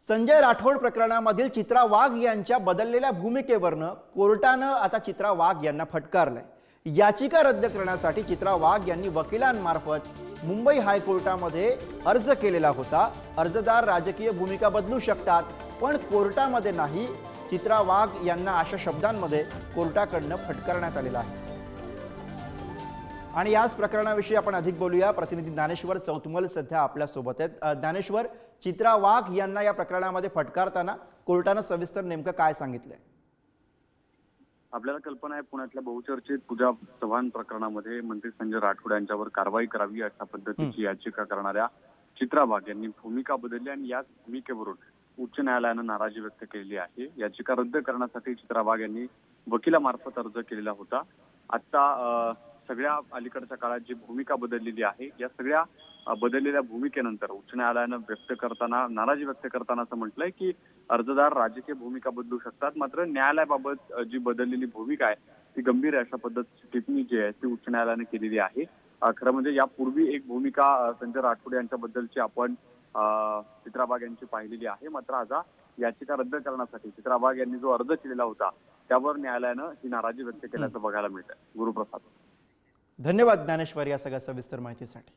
संजय राठोड प्रकरणामधील चित्रा वाघ यांच्या बदललेल्या भूमिकेवरनं कोर्टानं आता चित्रा वाघ यांना फटकारलंय। याचिका रद्द करण्यासाठी चित्रा वाघ यांनी वकिलांमार्फत मुंबई हायकोर्टामध्ये अर्ज केलेला होता। अर्जदार राजकीय भूमिका बदलू शकतात, पण कोर्टामध्ये नाही। चित्रा वाघ यांना अशा शब्दांमध्ये कोर्टाकडनं फटकारण्यात आलेला आहे। आणि याच प्रकरणाविषयी आपण अधिक बोलूया। प्रतिनिधी ज्ञानेश्वर चौतमल सध्या आपल्या सोबत आहेत। ज्ञानेश्वर, चित्रा वाघ यांना या प्रकरणामध्ये फटकारताना कोर्टानं सविस्तर नेमकं काय सांगितलंय? आपल्याला कल्पना आहे, पुण्यातल्या बहुचर्चित पूजा चव्हाण प्रकरणामध्ये मंत्री संजय राठोड यांच्यावर कारवाई करावी अशा पद्धतीची याचिका करणाऱ्या चित्रा वाघ यांनी भूमिका बदलली आणि याच भूमिकेवरून उच्च न्यायालयानं नाराजी व्यक्त केली आहे। याचिका रद्द करण्यासाठी चित्रा वाघ यांनी वकिलामार्फत अर्ज केलेला होता। आता सगळ्या अलीकडच्या काळात जी भूमिका बदललेली आहे, या सगळ्या बदललेल्या भूमिकेनंतर उच्च न्यायालयानं नाराजी व्यक्त करताना असं म्हटलंय की अर्जदार राजकीय भूमिका बदलू शकतात, मात्र न्यायालयाबाबत जी बदललेली भूमिका आहे ती गंभीर आहे अशा पद्धतीची टिप्पणी जी आहे ती उच्च न्यायालयाने केलेली आहे। खरं म्हणजे यापूर्वी एक भूमिका संजय राठोड यांच्याबद्दलची आपण चित्रा वाघ यांची पाहिलेली आहे, मात्र आता याचिका रद्द करण्यासाठी चित्रा वाघ यांनी जो अर्ज केलेला होता त्यावर न्यायालयानं ही नाराजी व्यक्त केल्याचं बघायला मिळतंय। गुरुप्रसाद, धन्यवाद ज्ञानेश्वर या सगळ्या सविस्तर माहितीसाठी।